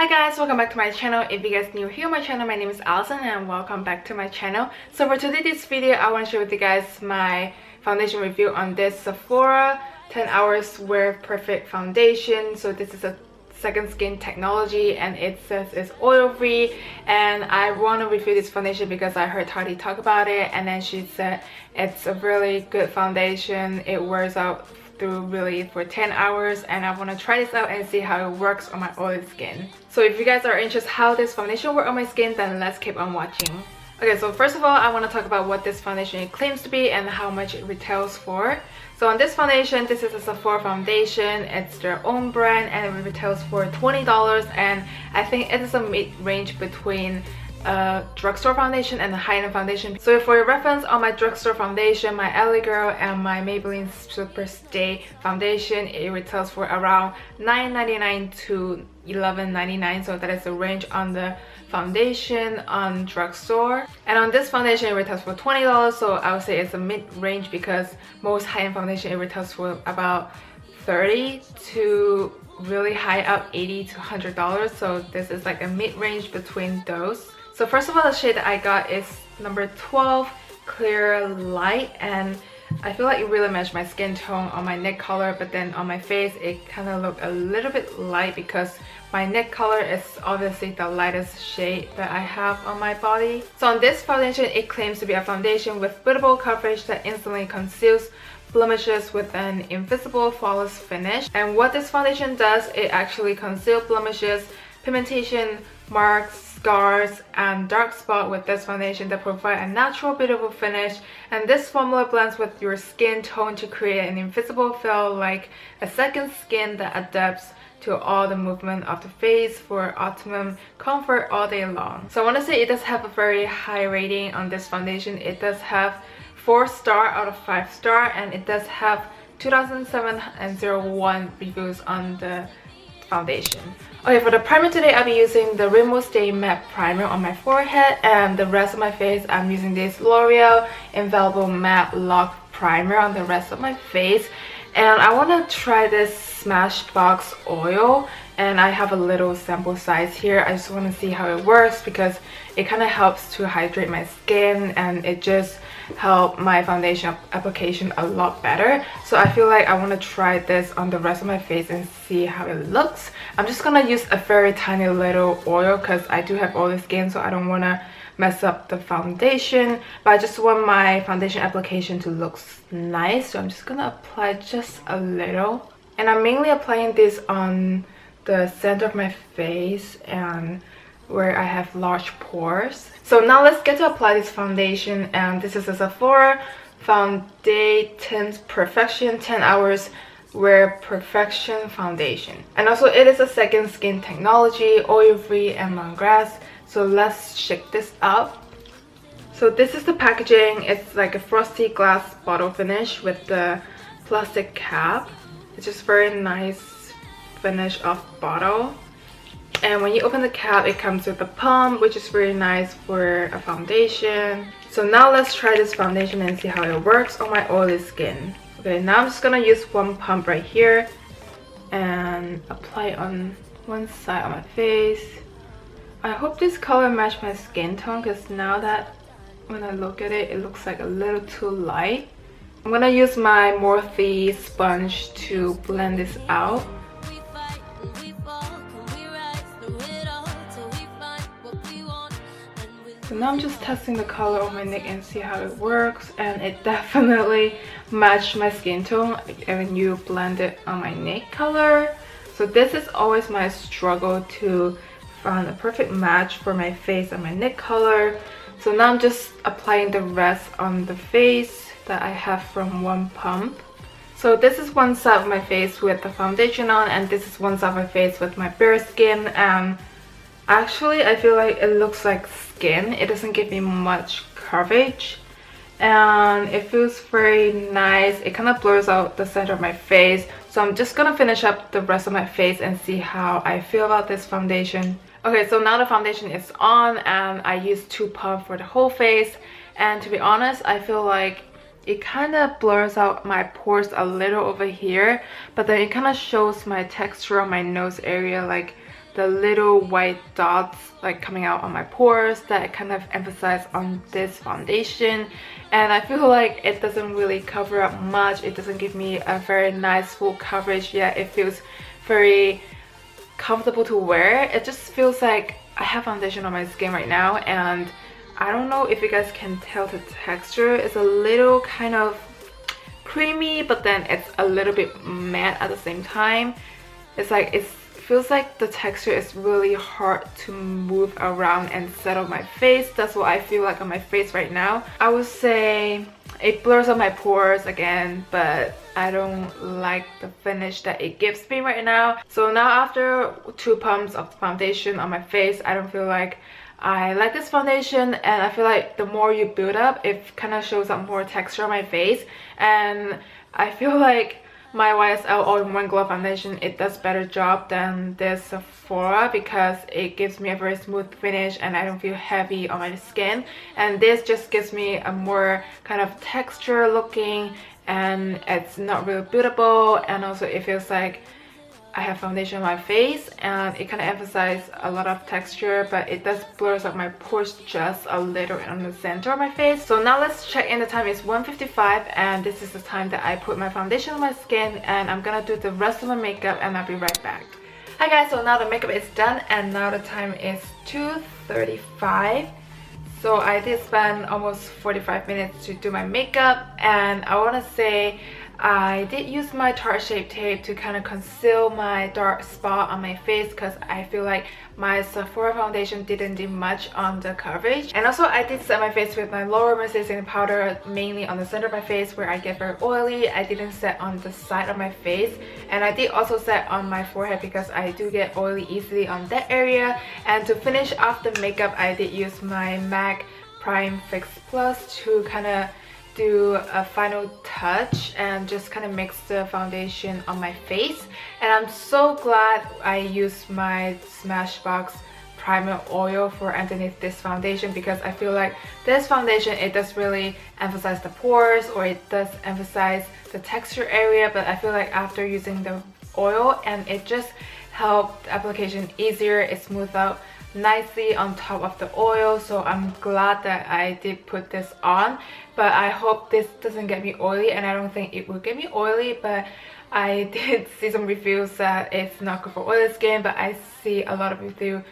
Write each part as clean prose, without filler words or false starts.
Hi guys, welcome back to my channel. If you guys new here on my channel, my name is Alison and welcome back to my channel. So for today's video, I want to share with you guys my foundation review on this Sephora 10 Hours Wear Perfect Foundation. So this is a second skin technology and it says it's oil free, and I want to review this foundation because I heard Tati talk about it and then she said it's a really good foundation. It wears out through really for 10 hours and I want to try this out and see how it works on my oily skin. So if you guys are interested how this foundation works on my skin, then let's keep on watching. Okay, so first of all, I want to talk about what this foundation claims to be and how much it retails for. So on this foundation, this is a Sephora foundation. It's their own brand and it retails for $20, and I think it is a mid-range between a drugstore foundation and a high-end foundation. So for your reference, on my drugstore foundation, my LA Girl and my Maybelline Super Stay foundation, it retails for around $9.99 to $11.99. So that is the range on the foundation on drugstore. And on this foundation, it retails for $20. So I would say it's a mid-range because most high-end foundation, it retails for about $30 to really high up $80 to $100. So this is like a mid-range between those. So first of all, the shade that I got is number 12, Clear Light, and I feel like it really matched my skin tone on my neck color, but then on my face it kind of looked a little bit light because my neck color is obviously the lightest shade that I have on my body. So on this foundation, it claims to be a foundation with buildable coverage that instantly conceals blemishes with an invisible flawless finish. And what this foundation does, it actually conceals blemishes, pigmentation, marks, scars, and dark spot with this foundation that provide a natural beautiful finish. And this formula blends with your skin tone to create an invisible feel like a second skin that adapts to all the movement of the face for optimum comfort all day long. So I want to say it does have a very high rating on this foundation. It does have 4-star out of 5-star, and it does have 2007 reviews on the foundation. Okay, for the primer today, I'll be using the Rainbow Stay Matte Primer on my forehead, and the rest of my face, I'm using this L'Oreal Infallible Matte Lock Primer on the rest of my face. And I want to try this Smashbox oil, and I have a little sample size here. I just want to see how it works because it kind of helps to hydrate my skin and it just helps my foundation application a lot better. So I feel like I want to try this on the rest of my face and see how it looks. I'm just gonna use a very tiny little oil because I do have oily skin, so I don't want to mess up the foundation, but I just want my foundation application to look nice. So I'm just gonna apply just a little, and I'm mainly applying this on the center of my face and where I have large pores. So now let's get to apply this foundation, and this is a Sephora Foundation Perfection 10 Hours Wear Perfection Foundation. And also it is a second skin technology, oil free and long grass. So let's check this out. So this is the packaging. It's like a frosty glass bottle finish with the plastic cap. It's just very nice finish of bottle. And when you open the cap, it comes with a pump, which is very nice for a foundation. So now let's try this foundation and see how it works on my oily skin. Okay, now I'm just gonna use one pump right here and apply on one side of my face. I hope this color matches my skin tone because now that when I look at it, it looks like a little too light. I'm gonna use my Morphe sponge to blend this out. So now I'm just testing the color on my neck and see how it works, and it definitely matched my skin tone when you blend it on my neck color. So this is always my struggle to find a perfect match for my face and my neck color. So now I'm just applying the rest on the face that I have from one pump. So this is one side of my face with the foundation on, and this is one side of my face with my bare skin. And actually I feel like it looks like skin. It doesn't give me much coverage and it feels very nice. It kind of blurs out the center of my face. So I'm just gonna finish up the rest of my face and see how I feel about this foundation. Okay, so now the foundation is on and I used 2 pumps for the whole face, and to be honest, I feel like it kind of blurs out my pores a little over here, but then it kind of shows my texture on my nose area, like the little white dots like coming out on my pores that I kind of emphasize on this foundation. And I feel like it doesn't really cover up much. It doesn't give me a very nice full coverage yet. It feels very comfortable to wear. It just feels like I have foundation on my skin right now, and I don't know if you guys can tell the texture. It's a little kind of creamy, but then it's a little bit matte at the same time. It's like it feels like the texture is really hard to move around and set on my face. That's what I feel like on my face right now. I would say it blurs up my pores again, but I don't like the finish that it gives me right now. So now after 2 pumps of foundation on my face, I don't feel like I like this foundation, and I feel like the more you build up, it kind of shows up more texture on my face. And I feel like my YSL All-in-One Glow Foundation, it does better job than this Sephora because it gives me a very smooth finish and I don't feel heavy on my skin. And this just gives me a more kind of texture looking, and it's not really buildable, and also it feels like I have foundation on my face, and it kind of emphasizes a lot of texture, but it does blurs up my pores just a little on the center of my face. So now let's check in. The time is 1:55, and this is the time that I put my foundation on my skin, and I'm gonna do the rest of my makeup, and I'll be right back. Hi guys, so now the makeup is done, and now the time is 2:35. So I did spend almost 45 minutes to do my makeup, and I want to say I did use my Tarte Shape Tape to kind of conceal my dark spot on my face because I feel like my Sephora foundation didn't do much on the coverage. And also I did set my face with my Laura Mercier powder mainly on the center of my face where I get very oily. I didn't set on the side of my face, and I did also set on my forehead because I do get oily easily on that area. And to finish off the makeup, I did use my MAC Prime Fix Plus to kind of do a final touch and just kind of mix the foundation on my face. And I'm so glad I used my Smashbox primer oil for underneath this foundation, because I feel like this foundation, it does really emphasize the pores, or it does emphasize the texture area, but I feel like after using the oil, and it just helped the application easier. It smoothed out nicely on top of the oil, so I'm glad that I did put this on. But I hope this doesn't get me oily, and I don't think it will get me oily, but I did see some reviews that it's not good for oily skin, but I see a lot of reviews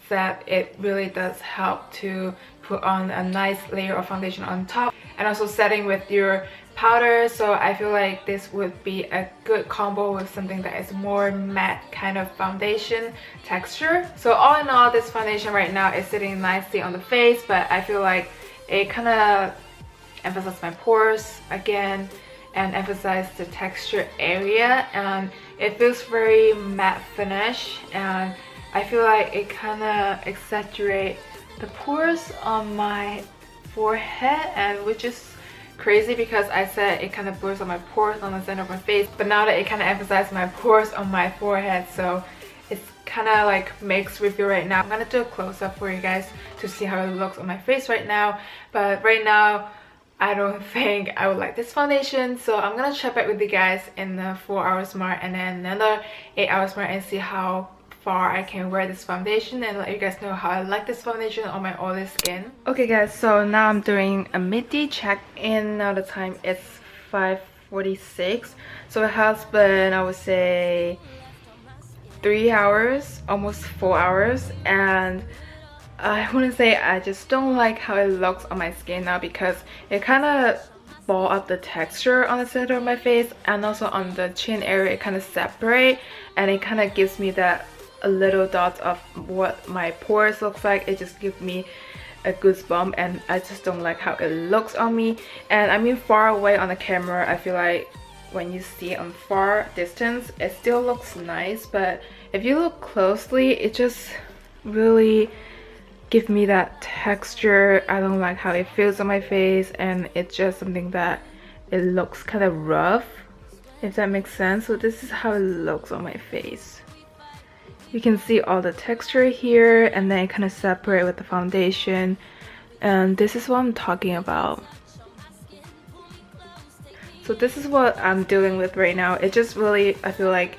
that it really does help to put on a nice layer of foundation on top, and also setting with your powder. So I feel like this would be a good combo with something that is more matte kind of foundation texture. So all in all, this foundation right now is sitting nicely on the face, but I feel like it kind of emphasizes my pores again and emphasize the texture area, and it feels very matte finish, and I feel like it kind of exaggerates the pores on my forehead, and which is crazy because I said it kind of blurs on my pores on the center of my face, but now that it kind of emphasizes my pores on my forehead, so it's kind of like mixed review right now. I'm gonna do a close-up for you guys to see how it looks on my face right now, but right now I don't think I would like this foundation, so I'm gonna check back with you guys in the 4 hours mark and then another 8 hours mark and see how far I can wear this foundation and let you guys know how I like this foundation on my oily skin. Okay guys, so now I'm doing a midday check-in. Now the time is 5:46, so it has been, I would say, 3 hours, almost 4 hours, and I want to say I just don't like how it looks on my skin now because it kind of ball up the texture on the center of my face, and also on the chin area it kind of separate, and it kind of gives me that a little dot of what my pores looks like. It just gives me a goosebump, and I just don't like how it looks on me. And I mean, far away on the camera, I feel like when you see it on far distance it still looks nice, but if you look closely it just really gives me that texture. I don't like how it feels on my face, and it's just something that it looks kind of rough, if that makes sense. So this is how it looks on my face. You can see all the texture here, and then it kind of separate with the foundation, and this is what I'm talking about. So this is what I'm dealing with right now. It just really, I feel like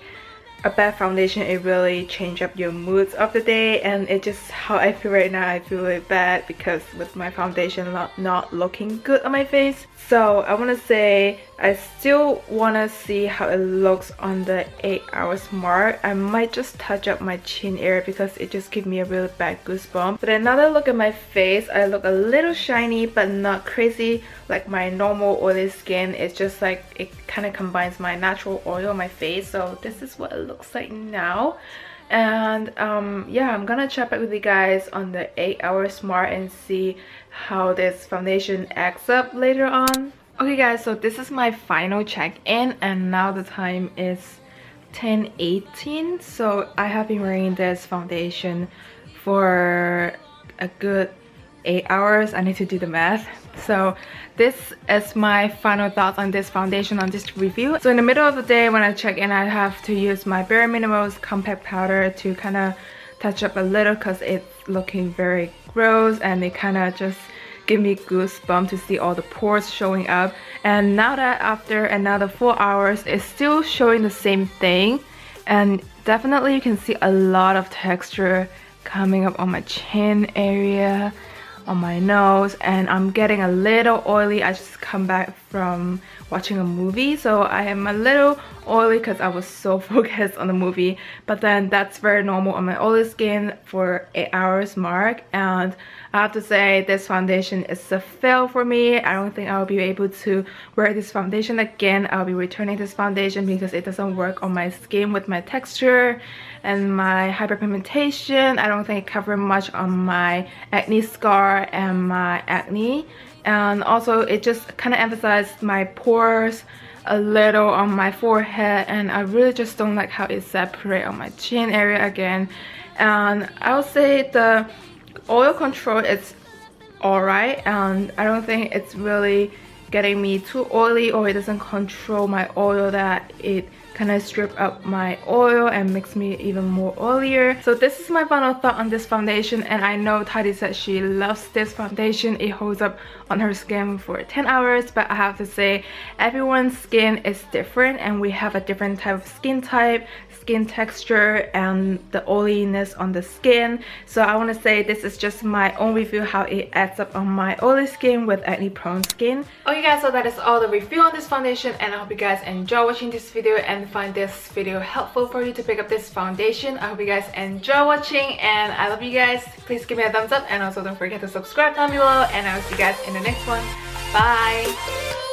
a bad foundation, it really change up your moods of the day, and it just how I feel right now. I feel really bad because with my foundation not looking good on my face. So I want to say I still want to see how it looks on the 8 hours mark. I might just touch up my chin area because it just gives me a really bad goosebump. But another look at my face, I look a little shiny but not crazy like my normal oily skin. It's just like it kind of combines my natural oil on my face. So this is what it looks like now. And yeah, I'm gonna chat back with you guys on the 8 hours mark and see how this foundation acts up later on. Okay guys, so this is my final check-in, and now the time is 10:18. So I have been wearing this foundation for a good 8 hours. I need to do the math. So this is my final thoughts on this foundation, on this review. So in the middle of the day when I check in, I have to use my Bare Minimals compact powder to kind of touch up a little because it's looking very gross, and it kind of just give me goosebumps to see all the pores showing up. And now that after another 4 hours, it's still showing the same thing, and definitely you can see a lot of texture coming up on my chin area, on my nose, and I'm getting a little oily. I just come back from watching a movie, so I am a little oily because I was so focused on the movie. But then that's very normal on my oily skin for 8 hours mark. And I have to say this foundation is a fail for me. I don't think I'll be able to wear this foundation again. I'll be returning this foundation because it doesn't work on my skin with my texture and my hyperpigmentation. I don't think it covers much on my acne scar and my acne. And also it just kind of emphasized my pores a little on my forehead, and I really just don't like how it separates on my chin area again. And I would say the oil control is alright, and I don't think it's really getting me too oily, or it doesn't control my oil that it kind of strip up my oil and makes me even more oilier. So this is my final thought on this foundation, and I know Tati said she loves this foundation. It holds up on her skin for 10 hours, but I have to say everyone's skin is different, and we have a different type of skin type, skin texture, and the oiliness on the skin. So I want to say this is just my own review how it adds up on my oily skin with acne prone skin. Okay guys, so that is all the review on this foundation, and I hope you guys enjoy watching this video and find this video helpful for you to pick up this foundation. I hope you guys enjoy watching, and I love you guys. Please give me a thumbs up, and also don't forget to subscribe down below, and I will see you guys in the next one. Bye.